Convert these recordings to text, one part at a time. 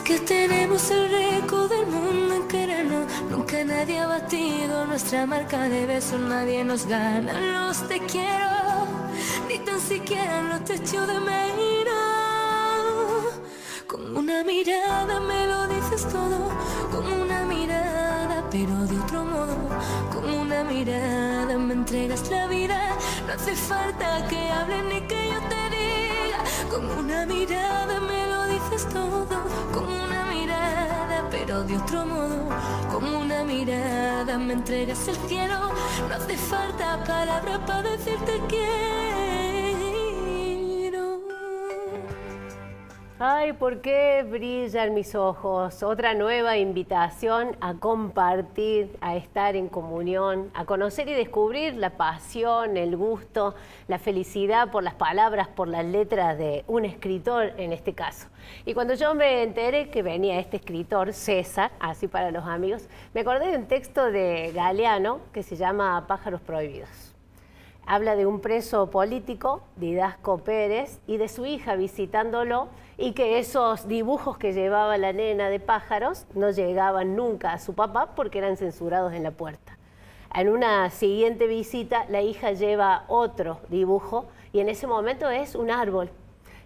que tenemos el récord del mundo en querernos. Nunca nadie ha batido nuestra marca de besos, nadie nos gana los te quiero, ni tan siquiera los te echo de menos. Con una mirada me lo dices todo, con una mirada pero de otro modo. Con una mirada me entregas la vida, no hace falta que hables ni que yo te diga. Con una mirada me lo dices todo, con una mirada pero de otro modo. Con una mirada me entregas el cielo, no hace falta palabras para decirte quiero. Ay, ¿por qué brillan mis ojos? Otra nueva invitación a compartir, a estar en comunión, a conocer y descubrir la pasión, el gusto, la felicidad por las palabras, por las letras de un escritor en este caso. Y cuando yo me enteré que venía este escritor, César, así para los amigos, me acordé de un texto de Galeano que se llama Pájaros Prohibidos. Habla de un preso político, Didasco Pérez, y de su hija visitándolo, y que esos dibujos que llevaba la nena de pájaros no llegaban nunca a su papá porque eran censurados en la puerta. En una siguiente visita, la hija lleva otro dibujo y en ese momento es un árbol.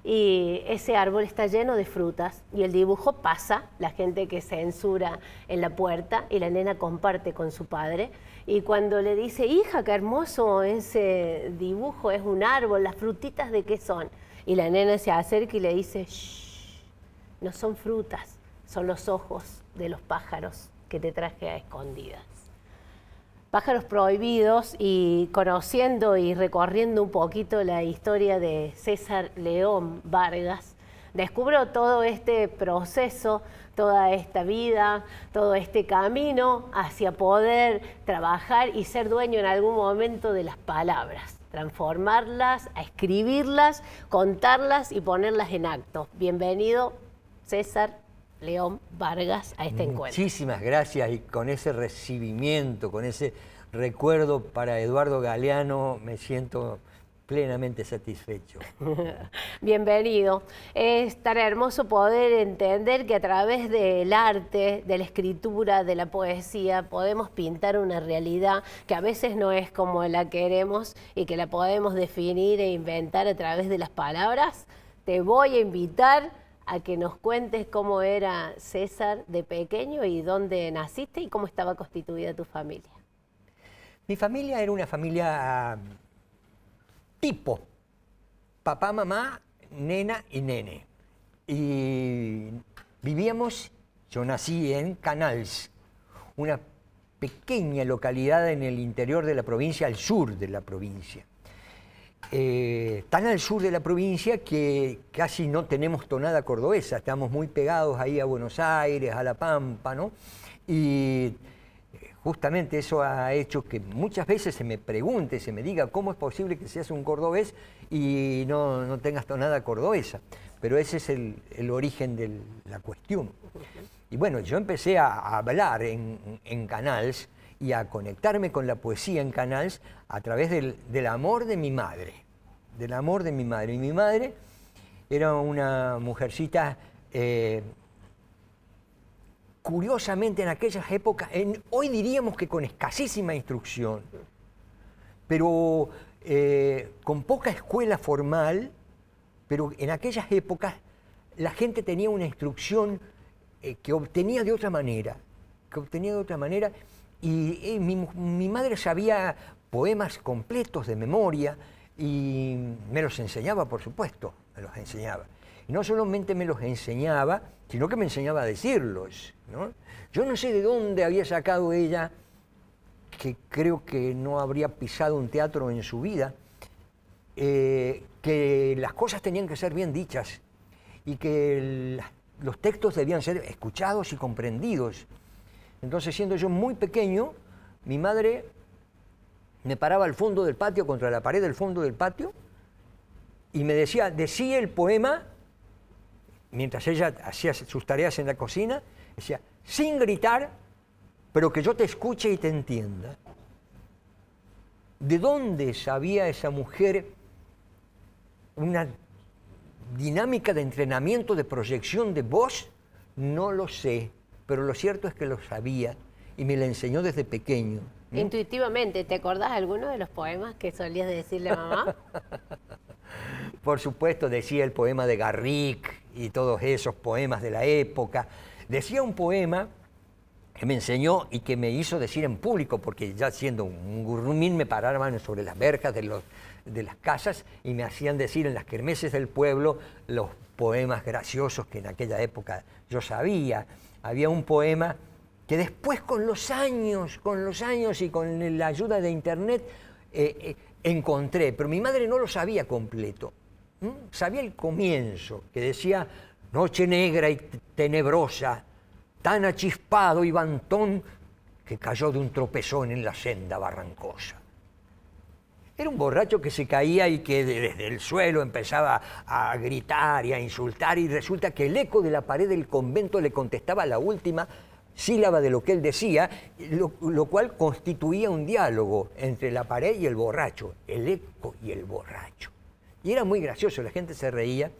Y ese árbol está lleno de frutas y el dibujo pasa, la gente que censura en la puerta, y la nena comparte con su padre. Y cuando le dice, hija, qué hermoso ese dibujo, es un árbol, ¿las frutitas de qué son? Y la nena se acerca y le dice, shh, no son frutas, son los ojos de los pájaros que te traje a escondidas. Pájaros Prohibidos, y conociendo y recorriendo un poquito la historia de César León Vargas, descubro todo este proceso, toda esta vida, todo este camino hacia poder trabajar y ser dueño en algún momento de las palabras, transformarlas, a escribirlas, contarlas y ponerlas en acto. Bienvenido, César León Vargas, a este encuentro. Muchísimas gracias, y con ese recibimiento, con ese recuerdo para Eduardo Galeano, me siento plenamente satisfecho. Bienvenido. Es tan hermoso poder entender que a través del arte, de la escritura, de la poesía, podemos pintar una realidad que a veces no es como la queremos y que la podemos definir e inventar a través de las palabras. Te voy a invitar a que nos cuentes cómo era César de pequeño y dónde naciste y cómo estaba constituida tu familia. Mi familia era una familia tipo papá, mamá, nena y nene. Y vivíamos, yo nací en Canals, una pequeña localidad en el interior de la provincia, al sur de la provincia. Tan al sur de la provincia que casi no tenemos tonada cordobesa, estamos muy pegados ahí a Buenos Aires, a La Pampa, ¿no? Y justamente eso ha hecho que muchas veces se me pregunte, se me diga cómo es posible que seas un cordobés y no tengas tonada cordobesa. Pero ese es el origen de la cuestión. Y bueno, yo empecé a hablar en Canals y a conectarme con la poesía en Canals a través del amor de mi madre. Del amor de mi madre. Y mi madre era una mujercita, curiosamente en aquellas épocas, hoy diríamos que con escasísima instrucción, pero con poca escuela formal, pero en aquellas épocas la gente tenía una instrucción que obtenía de otra manera, y mi madre sabía poemas completos de memoria y me los enseñaba, por supuesto, me los enseñaba. Y no solamente me los enseñaba, sino que me enseñaba a decirlos, ¿no? Yo no sé de dónde había sacado ella, que creo que no habría pisado un teatro en su vida, que las cosas tenían que ser bien dichas y que los textos debían ser escuchados y comprendidos. Entonces, siendo yo muy pequeño, mi madre me paraba al fondo del patio, contra la pared del fondo del patio, y me decía el poema, mientras ella hacía sus tareas en la cocina, decía, sin gritar, pero que yo te escuche y te entienda. ¿De dónde sabía esa mujer una dinámica de entrenamiento, de proyección de voz? No lo sé, pero lo cierto es que lo sabía y me lo enseñó desde pequeño. Intuitivamente, ¿te acordás alguno de los poemas que solías decirle a mamá? Por supuesto, decía el poema de Garrick y todos esos poemas de la época. Decía un poema que me enseñó y que me hizo decir en público, porque ya siendo un gurrumín me paraban sobre las verjas de las casas y me hacían decir en las kermeses del pueblo los poemas graciosos que en aquella época yo sabía. Había un poema que después con los años y con la ayuda de internet encontré, pero mi madre no lo sabía completo. Sabía el comienzo, que decía: noche negra y tenebrosa, tan achispado y bantón que cayó de un tropezón en la senda barrancosa. Era un borracho que se caía y que desde el suelo empezaba a gritar y a insultar, y resulta que el eco de la pared del convento le contestaba la última sílaba de lo que él decía, lo cual constituía un diálogo entre la pared y el borracho, el eco y el borracho. Y era muy gracioso, la gente se reía,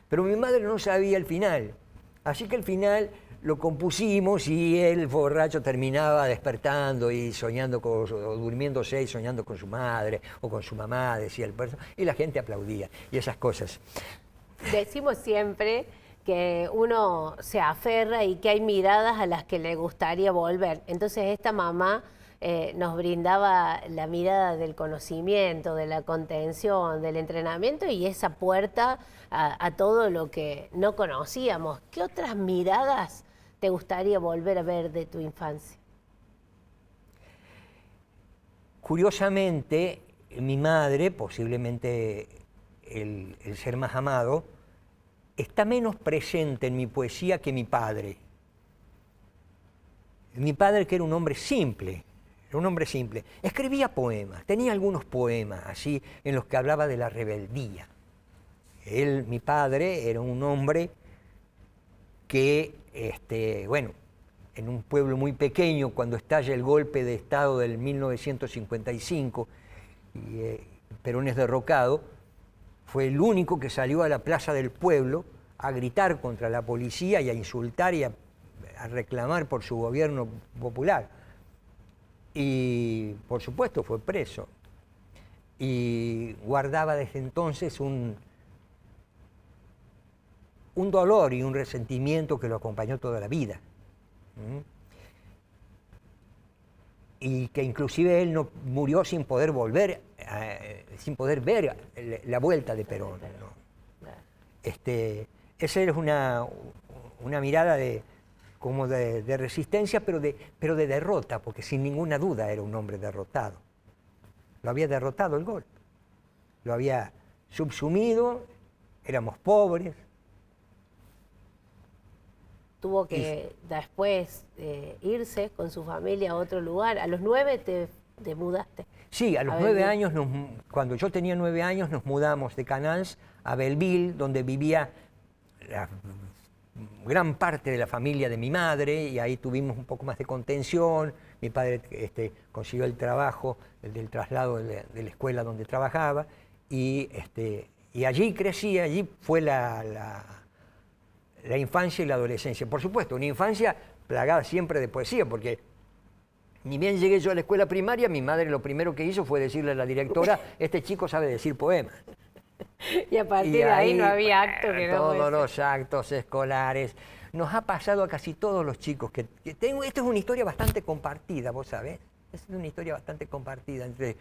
pero mi madre no sabía el final. Así que el final lo compusimos y el borracho terminaba despertando y soñando o durmiéndose y soñando con su madre o con su mamá, decía el verso, y la gente aplaudía y esas cosas. Decimos siempre que uno se aferra y que hay miradas a las que le gustaría volver. Entonces esta mamá nos brindaba la mirada del conocimiento, de la contención, del entrenamiento y esa puerta a todo lo que no conocíamos. ¿Qué otras miradas te gustaría volver a ver de tu infancia? Curiosamente, mi madre, posiblemente el ser más amado, está menos presente en mi poesía que mi padre. Mi padre, que era un hombre simple, escribía poemas, tenía algunos poemas así en los que hablaba de la rebeldía. Mi padre, era un hombre que, bueno, en un pueblo muy pequeño, cuando estalla el golpe de Estado del 1955 y Perón es derrocado, fue el único que salió a la plaza del pueblo a gritar contra la policía y a insultar y a reclamar por su gobierno popular. Y, por supuesto, fue preso. Y guardaba desde entonces un dolor y un resentimiento que lo acompañó toda la vida. Y que inclusive él no murió sin poder volver, sin poder ver la vuelta de Perón, ¿no? Esa es una mirada como de resistencia, pero de derrota, porque sin ninguna duda era un hombre derrotado. Lo había derrotado el golpe, lo había subsumido, éramos pobres. Tuvo que después irse con su familia a otro lugar. ¿A los 9 te mudaste? Sí, a los 9 años, cuando yo tenía 9 años, nos mudamos de Canals a Belleville, donde vivía la gran parte de la familia de mi madre, y ahí tuvimos un poco más de contención. Mi padre consiguió el trabajo, el del traslado de la escuela donde trabajaba, y allí crecí, allí fue la infancia y la adolescencia. Por supuesto, una infancia plagada siempre de poesía, porque ni bien llegué yo a la escuela primaria, mi madre lo primero que hizo fue decirle a la directora: este chico sabe decir poemas. Y a partir de ahí no había acto que no todos fuese. los actos escolares. Nos ha pasado a casi todos los chicos que tengo. Esto es una historia bastante compartida, vos sabés. Es una historia bastante compartida entre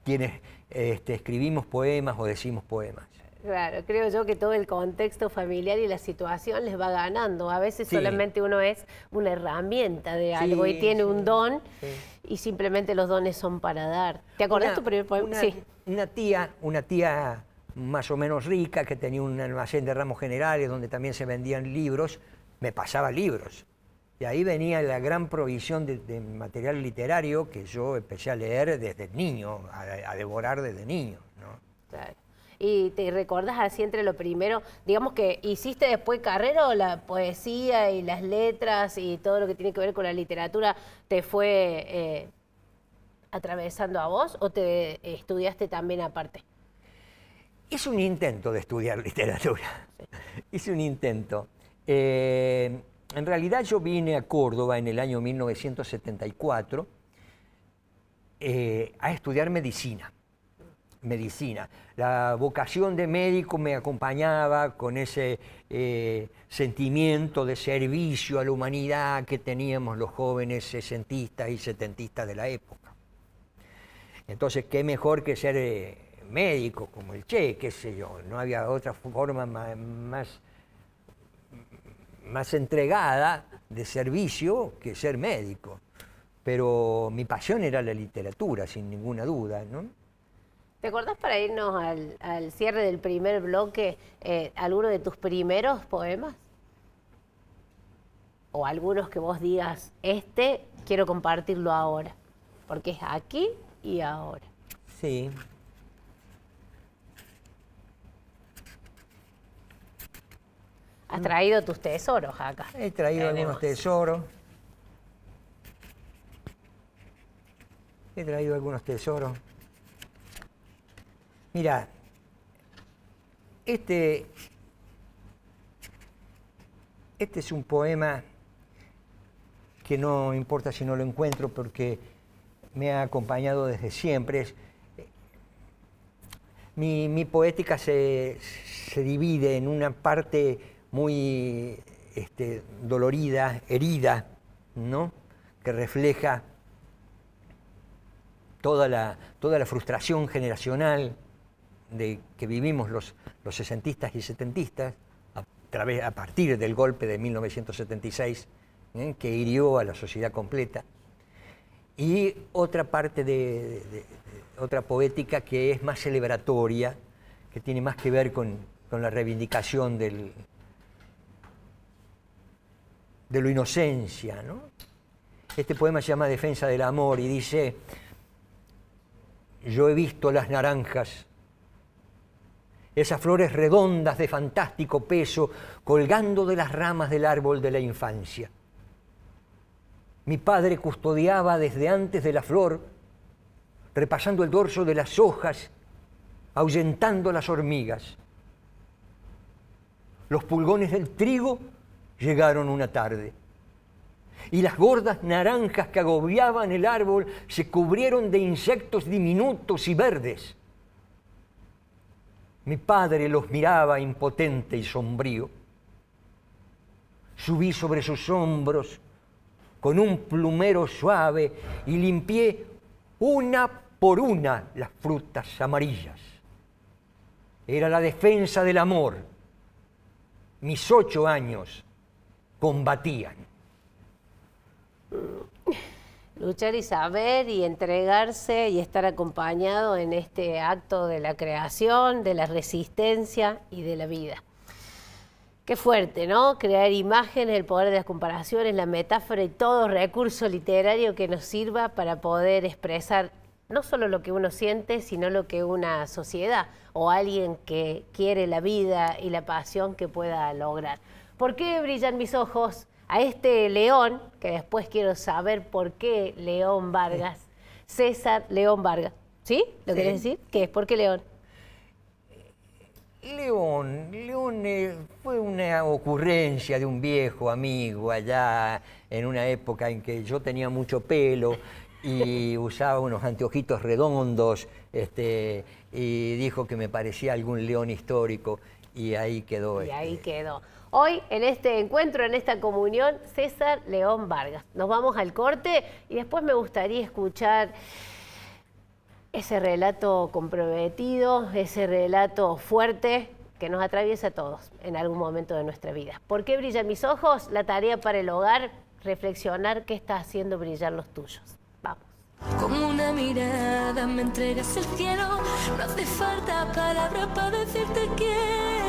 quienes escribimos poemas o decimos poemas. Claro, creo yo que todo el contexto familiar y la situación les va ganando. A veces Sí. solamente uno es una herramienta de algo y tiene un don y simplemente los dones son para dar. ¿Te acordás tu primer poema? Sí. Una tía más o menos rica que tenía un almacén de ramos generales donde también se vendían libros, me pasaba libros. Y ahí venía la gran provisión de material literario que yo empecé a leer desde niño, a devorar desde niño, ¿no? Claro. ¿Y te recordás así entre lo primero, digamos que hiciste después carrera o la poesía y las letras y todo lo que tiene que ver con la literatura te fue atravesando a vos o te estudiaste también aparte? Hice un intento de estudiar literatura, hice un intento. En realidad yo vine a Córdoba en el año 1974 a estudiar medicina. La vocación de médico me acompañaba con ese sentimiento de servicio a la humanidad que teníamos los jóvenes sesentistas y setentistas de la época. Entonces, qué mejor que ser médico como el Che, qué sé yo, no había otra forma más entregada de servicio que ser médico. Pero mi pasión era la literatura, sin ninguna duda, ¿no? ¿Te acordás, para irnos al cierre del primer bloque, alguno de tus primeros poemas? O algunos que vos digas, quiero compartirlo ahora, porque es aquí y ahora. Sí. Has traído tus tesoros acá. He traído algunos tesoros. Mira, este es un poema que no importa si no lo encuentro porque me ha acompañado desde siempre. Mi poética se divide en una parte muy dolorida, herida, ¿no? Que refleja toda la frustración generacional que vivimos los sesentistas y setentistas a partir del golpe de 1976, que hirió a la sociedad completa. Y otra parte otra poética que es más celebratoria, que tiene más que ver con la reivindicación de la inocencia, ¿no? Este poema se llama Defensa del Amor y dice: yo he visto las naranjas, esas flores redondas de fantástico peso colgando de las ramas del árbol de la infancia. Mi padre custodiaba desde antes de la flor, repasando el dorso de las hojas, ahuyentando las hormigas. Los pulgones del trigo llegaron una tarde, y las gordas naranjas que agobiaban el árbol se cubrieron de insectos diminutos y verdes. Mi padre los miraba impotente y sombrío. Subí sobre sus hombros con un plumero suave y limpié una por una las frutas amarillas. Era la defensa del amor. Mis 8 años combatían. Luchar y saber y entregarse y estar acompañado en este acto de la creación, de la resistencia y de la vida. Qué fuerte, ¿no? Crear imágenes, el poder de las comparaciones, la metáfora y todo recurso literario que nos sirva para poder expresar no solo lo que uno siente, sino lo que una sociedad o alguien que quiere la vida y la pasión que pueda lograr. ¿Por qué brillan mis ojos? A este León, que después quiero saber por qué León Vargas, César León Vargas. ¿Sí? ¿Lo querés decir? ¿Qué es? ¿Por qué León? León fue una ocurrencia de un viejo amigo allá en una época en que yo tenía mucho pelo y usaba unos anteojitos redondos, y dijo que me parecía algún león histórico y ahí quedó. Y ahí quedó. Hoy, en este encuentro, en esta comunión, César León Vargas. Nos vamos al corte y después me gustaría escuchar ese relato comprometido, ese relato fuerte que nos atraviesa a todos en algún momento de nuestra vida. ¿Por qué brillan mis ojos? La tarea para el hogar, reflexionar qué está haciendo brillar los tuyos. Vamos. Como una mirada me entregas el cielo, no hace falta palabras para decirte quiero.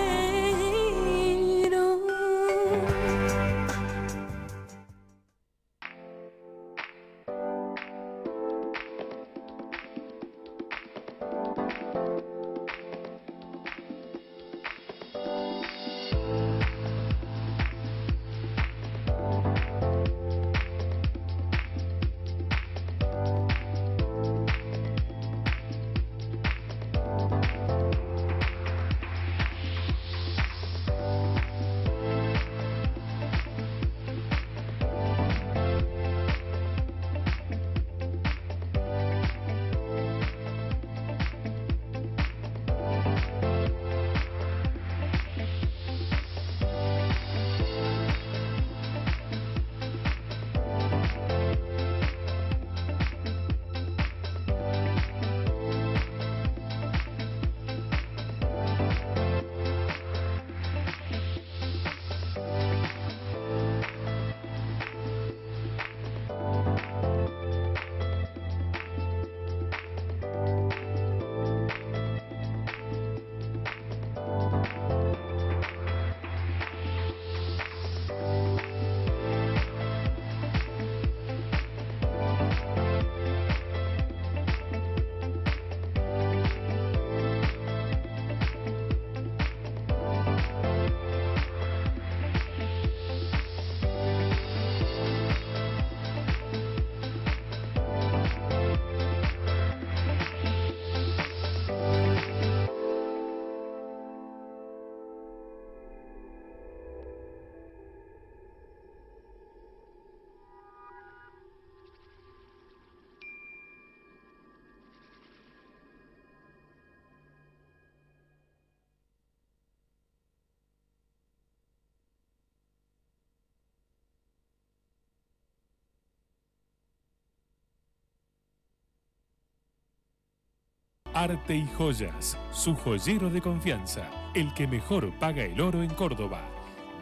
Arte y Joyas, su joyero de confianza, el que mejor paga el oro en Córdoba.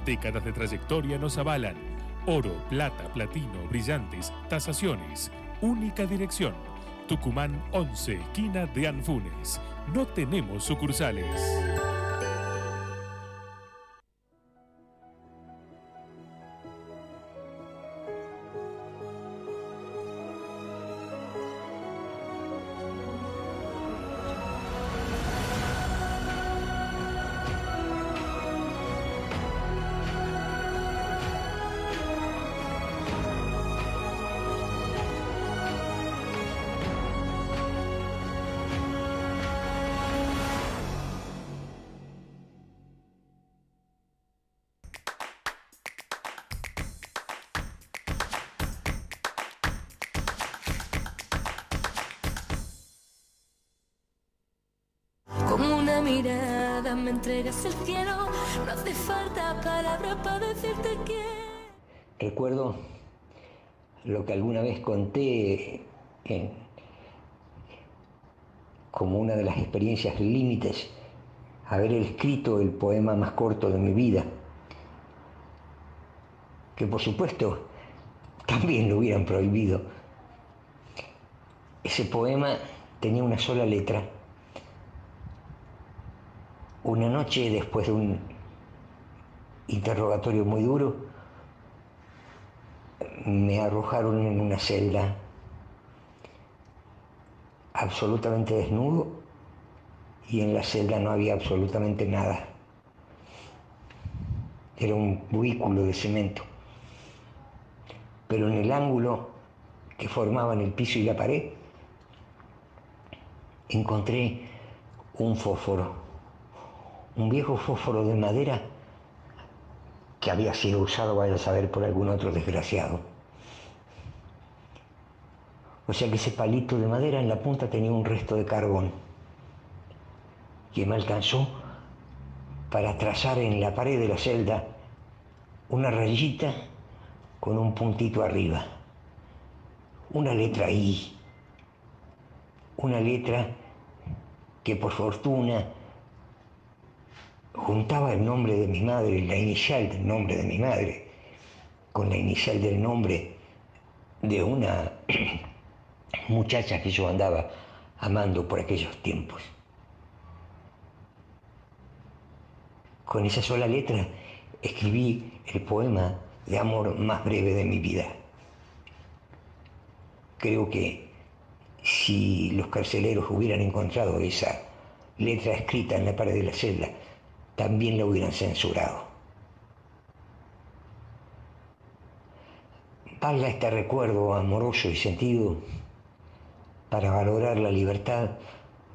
Décadas de trayectoria nos avalan. Oro, plata, platino, brillantes, tasaciones. Única dirección. Tucumán 11, esquina de Anfunes. No tenemos sucursales. Como una mirada me entregas el cielo, no hace falta palabras para decirte que... Recuerdo lo que alguna vez conté como una de las experiencias límites, haber escrito el poema más corto de mi vida, que por supuesto también lo hubieran prohibido. Ese poema tenía una sola letra. Una noche, después de un interrogatorio muy duro, me arrojaron en una celda, absolutamente desnudo, y en la celda no había absolutamente nada. Era un cubículo de cemento. Pero en el ángulo que formaban el piso y la pared, encontré un fósforo, un viejo fósforo de madera que había sido usado, vaya a saber, por algún otro desgraciado. O sea que ese palito de madera en la punta tenía un resto de carbón que me alcanzó para trazar en la pared de la celda una rayita con un puntito arriba, una letra I, una letra que por fortuna juntaba el nombre de mi madre, la inicial del nombre de mi madre, con la inicial del nombre de una muchacha que yo andaba amando por aquellos tiempos. Con esa sola letra escribí el poema de amor más breve de mi vida. Creo que si los carceleros hubieran encontrado esa letra escrita en la pared de la celda, también la hubieran censurado. Valga este recuerdo amoroso y sentido para valorar la libertad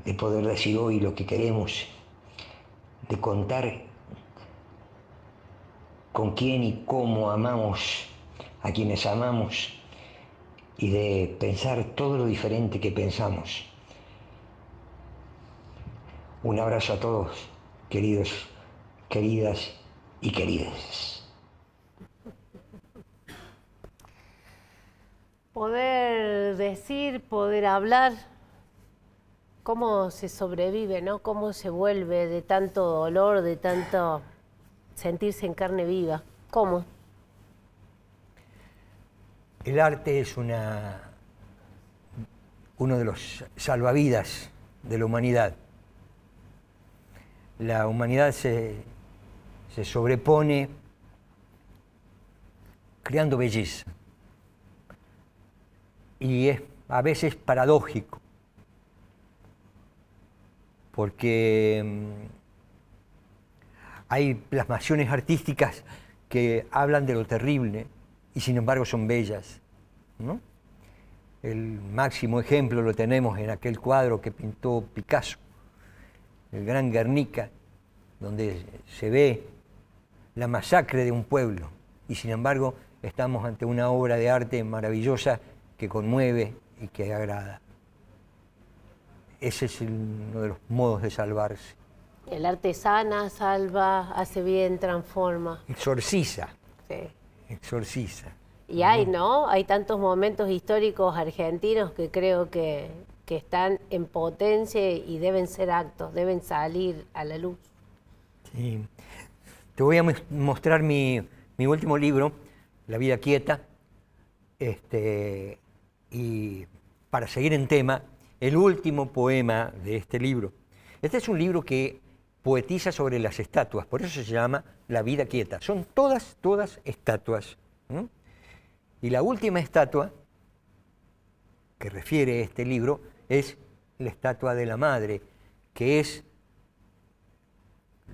de poder decir hoy lo que queremos, de contar con quién y cómo amamos a quienes amamos y de pensar todo lo diferente que pensamos. Un abrazo a todos, queridos, queridas y queridas. Poder decir, poder hablar, cómo se sobrevive, ¿no? Cómo se vuelve de tanto dolor, de tanto sentirse en carne viva. ¿Cómo? El arte es uno de los salvavidas de la humanidad. La humanidad se sobrepone creando belleza. Y es a veces paradójico, porque hay plasmaciones artísticas que hablan de lo terrible y sin embargo son bellas, ¿no? El máximo ejemplo lo tenemos en aquel cuadro que pintó Picasso, el Gran Guernica, donde se ve la masacre de un pueblo y sin embargo estamos ante una obra de arte maravillosa que conmueve y que agrada. Ese es uno de los modos de salvarse. El arte sana, salva, hace bien, transforma. Exorciza. Sí. Exorciza. Y hay, ¿no? Hay tantos momentos históricos argentinos que creo que que están en potencia y deben ser actos, deben salir a la luz. Sí. Te voy a mostrar mi último libro, La vida quieta, y para seguir en tema, el último poema de este libro. Este es un libro que poetiza sobre las estatuas, por eso se llama La vida quieta. Son todas estatuas. Y la última estatua que refiere este libro es la estatua de la madre, que es,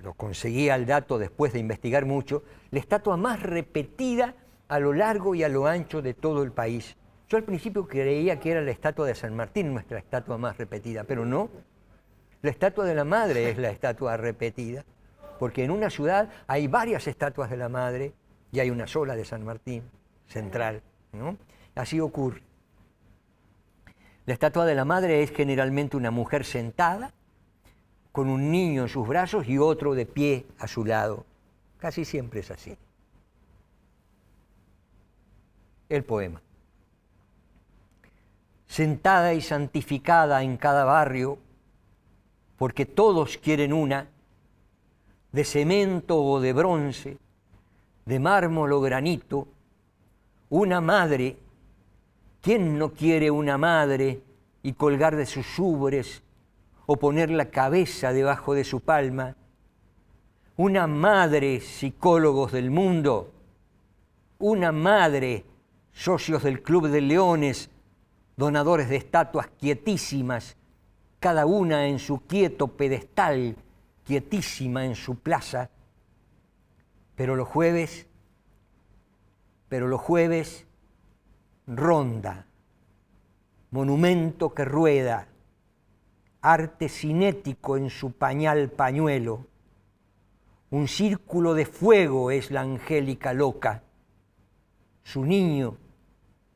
lo conseguí al dato después de investigar mucho, la estatua más repetida a lo largo y a lo ancho de todo el país. Yo al principio creía que era la estatua de San Martín, nuestra estatua más repetida, pero no. La estatua de la madre es la estatua repetida, porque en una ciudad hay varias estatuas de la madre y hay una sola de San Martín, central, ¿no? Así ocurre. La estatua de la madre es generalmente una mujer sentada, con un niño en sus brazos y otro de pie a su lado. Casi siempre es así. El poema. Sentada y santificada en cada barrio, porque todos quieren una, de cemento o de bronce, de mármol o granito, una madre. ¿Quién no quiere una madre y colgar de sus ubres o poner la cabeza debajo de su palma? Una madre, psicólogos del mundo, una madre, socios del Club de Leones, donadores de estatuas quietísimas, cada una en su quieto pedestal, quietísima en su plaza. Pero los jueves, ronda, monumento que rueda, arte cinético en su pañal pañuelo, un círculo de fuego es la angélica loca, su niño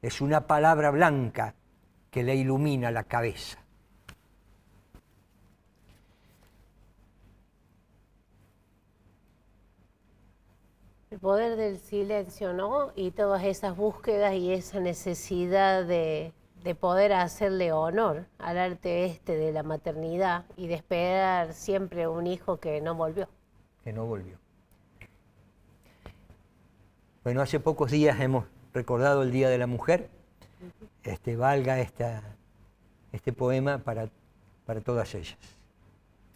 es una palabra blanca que le ilumina la cabeza. El poder del silencio, ¿no? Y todas esas búsquedas y esa necesidad de poder hacerle honor al arte de la maternidad y de esperar siempre un hijo que no volvió. Que no volvió. Bueno, hace pocos días hemos recordado el Día de la Mujer. Valga este poema para todas ellas.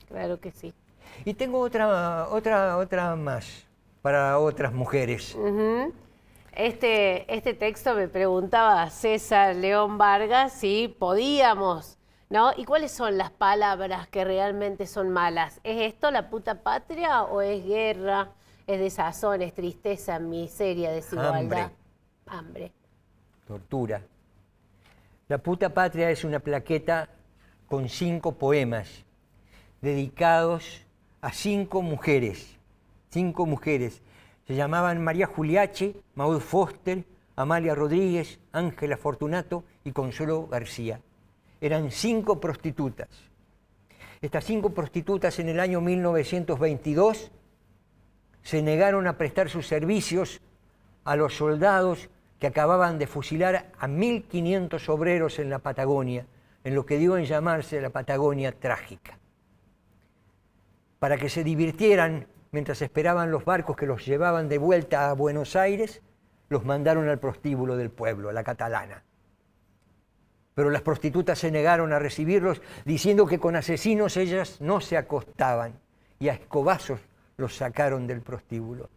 Claro que sí. Y tengo otra más para otras mujeres. Este texto me preguntaba César León Vargas si podíamos, ¿no? ¿Y cuáles son las palabras que realmente son malas? ¿Es esto la puta patria o es guerra, es desazón, es tristeza, miseria, desigualdad? Hambre. Tortura. La puta patria es una plaqueta con 5 poemas dedicados a 5 mujeres. 5 mujeres. Se llamaban María Juliache, Maud Foster, Amalia Rodríguez, Ángela Fortunato y Consuelo García. Eran 5 prostitutas. Estas 5 prostitutas en el año 1922 se negaron a prestar sus servicios a los soldados que acababan de fusilar a 1.500 obreros en la Patagonia, en lo que dio en llamarse la Patagonia trágica. Para que se divirtieran mientras esperaban los barcos que los llevaban de vuelta a Buenos Aires, los mandaron al prostíbulo del pueblo, a la Catalana. Pero las prostitutas se negaron a recibirlos, diciendo que con asesinos ellas no se acostaban, y a escobazos los sacaron del prostíbulo.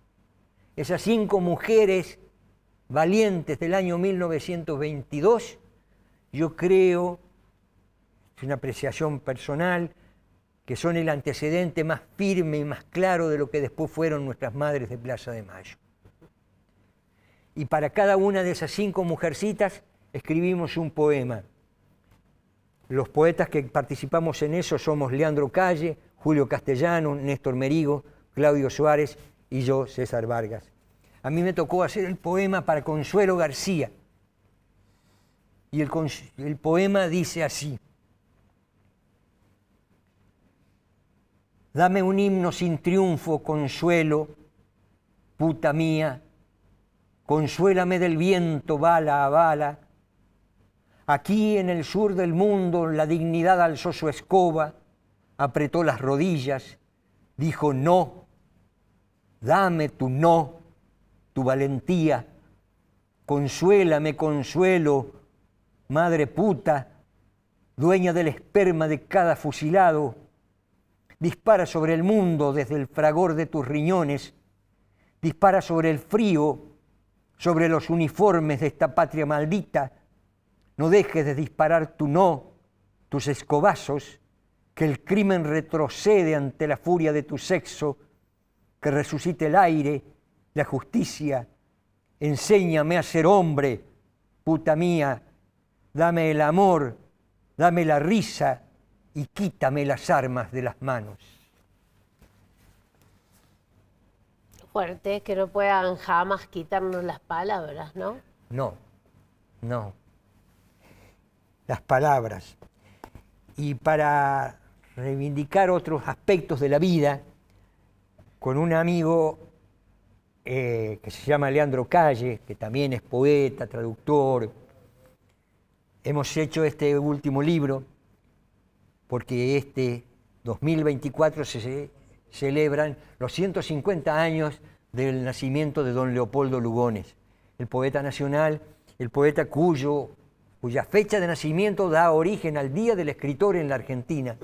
Esas 5 mujeres valientes del año 1922, yo creo, es una apreciación personal, que son el antecedente más firme y más claro de lo que después fueron nuestras madres de Plaza de Mayo. Y para cada una de esas 5 mujercitas escribimos un poema. Los poetas que participamos en eso somos Leandro Calle, Julio Castellano, Néstor Merigo, Claudio Suárez y yo, César Vargas. A mí me tocó hacer el poema para Consuelo García. Y el poema dice así: dame un himno sin triunfo, Consuelo, puta mía, consuélame del viento bala a bala, Aquí en el sur del mundo la dignidad alzó su escoba, apretó las rodillas, dijo no, dame tu no, tu valentía, consuélame, consuelo, madre puta, dueña del esperma de cada fusilado, dispara sobre el mundo desde el fragor de tus riñones, dispara sobre el frío, sobre los uniformes de esta patria maldita, no dejes de disparar tu no, tus escobazos, que el crimen retrocede ante la furia de tu sexo, que resucite el aire, la justicia, enséñame a ser hombre, puta mía, dame el amor, dame la risa y quítame las armas de las manos. Fuerte, que no puedan jamás quitarnos las palabras, ¿no? No, no. Las palabras. Y para reivindicar otros aspectos de la vida, con un amigo que se llama Leandro Calle, que también es poeta, traductor, hemos hecho este último libro porque este 2024 se celebran los 150 años del nacimiento de don Leopoldo Lugones, el poeta nacional, el poeta cuya fecha de nacimiento da origen al Día del Escritor en la Argentina.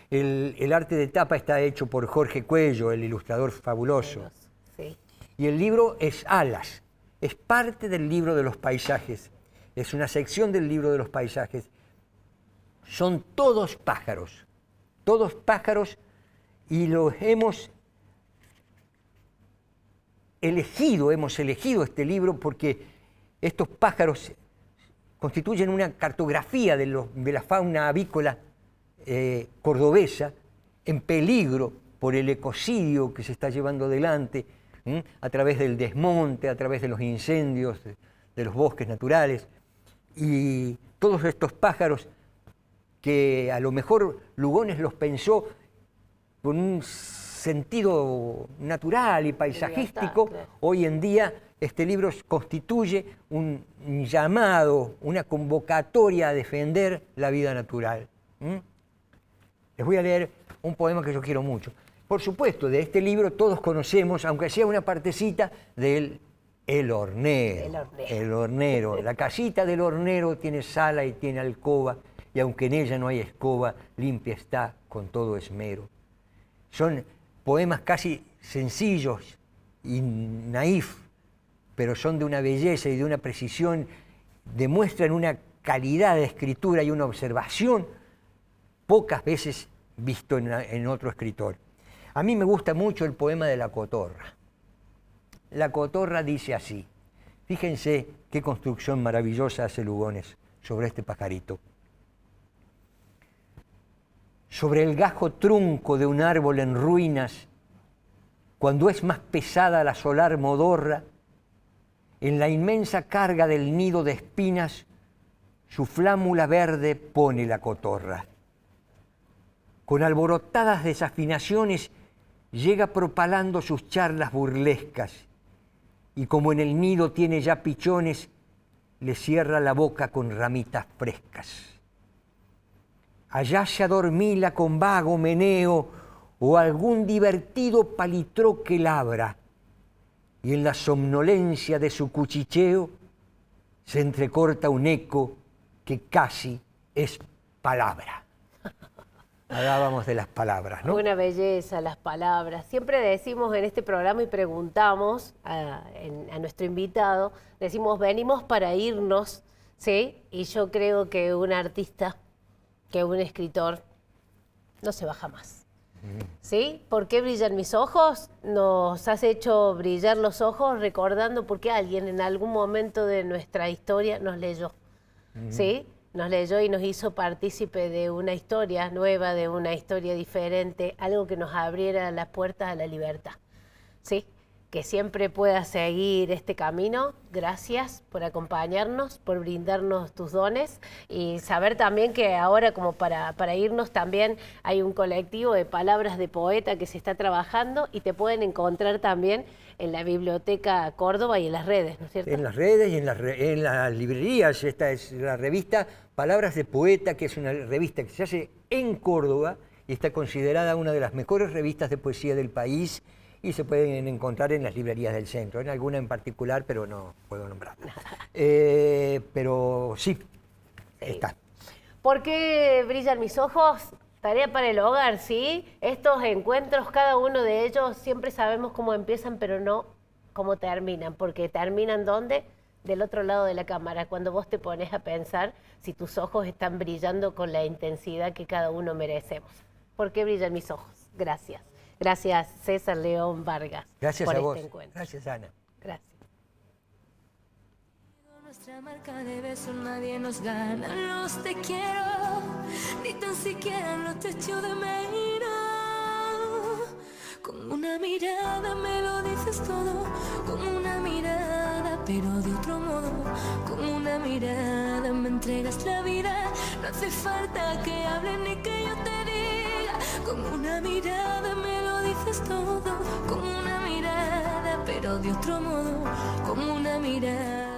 El arte de tapa está hecho por Jorge Cuello, el ilustrador fabuloso. Sí. Y el libro es Alas, es parte del libro de los paisajes, es una sección del libro de los paisajes. Son todos pájaros y los hemos elegido este libro porque estos pájaros constituyen una cartografía de la fauna avícola cordobesa en peligro por el ecocidio que se está llevando adelante a través del desmonte, a través de los incendios de los bosques naturales. Y todos estos pájaros que a lo mejor Lugones los pensó con un sentido natural y paisajístico, hoy en día este libro constituye un llamado, una convocatoria a defender la vida natural. Les voy a leer un poema que yo quiero mucho. Por supuesto, de este libro todos conocemos, aunque sea una partecita, del El Hornero. El Hornero. La casita del hornero tiene sala y tiene alcoba, y aunque en ella no hay escoba, limpia está con todo esmero. Son poemas casi sencillos y naif, pero son de una belleza y de una precisión, demuestran una calidad de escritura y una observación pocas veces visto en otro escritor. A mí me gusta mucho el poema de La Cotorra. La Cotorra dice así, fíjense qué construcción maravillosa hace Lugones sobre este pajarito. Sobre el gajo trunco de un árbol en ruinas, cuando es más pesada la solar modorra, en la inmensa carga del nido de espinas, su flámula verde pone la cotorra. Con alborotadas desafinaciones llega propalando sus charlas burlescas, y como en el nido tiene ya pichones, le cierra la boca con ramitas frescas. Allá se adormila con vago meneo o algún divertido palitroque labra, y en la somnolencia de su cuchicheo se entrecorta un eco que casi es palabra. Hablábamos de las palabras, ¿no? Una belleza, las palabras. Siempre decimos en este programa y preguntamos a nuestro invitado, decimos, venimos para irnos, ¿sí? Y yo creo que un artista, que un escritor, no se va jamás, ¿sí? ¿Por qué brillan mis ojos? Nos has hecho brillar los ojos recordando por qué alguien en algún momento de nuestra historia nos leyó, ¿sí? Nos leyó y nos hizo partícipe de una historia nueva, de una historia diferente, algo que nos abriera las puertas a la libertad, ¿sí? que siempre puedas seguir este camino. Gracias por acompañarnos, por brindarnos tus dones y saber también que ahora, como para irnos, también hay un colectivo de palabras de poeta que se está trabajando y te pueden encontrar también en la Biblioteca Córdoba y en las redes, ¿no es cierto? En las redes y en las librerías. Esta es la revista Palabras de Poeta, que es una revista que se hace en Córdoba y está considerada una de las mejores revistas de poesía del país, y se pueden encontrar en las librerías del centro, en alguna en particular, pero no puedo nombrarla. Pero sí, está. ¿Por qué brillan mis ojos? Tarea para el hogar, ¿sí? Estos encuentros, cada uno de ellos, siempre sabemos cómo empiezan, pero no cómo terminan, porque terminan ¿dónde? Del otro lado de la cámara, cuando vos te pones a pensar si tus ojos están brillando con la intensidad que cada uno merecemos. ¿Por qué brillan mis ojos? Gracias. Gracias, César León Vargas. Gracias por a vos. Este encuentro. Gracias, Ana. Gracias. Nuestra marca de besos nadie nos gana. Los te quiero, ni tan siquiera los te echo de menos. Con una mirada me lo dices todo, con una mirada, pero de otro modo. Con una mirada me entregas la vida. No hace falta que hable ni que yo te diga. Con una mirada me lo dices todo, con una mirada, pero de otro modo. Con una mirada.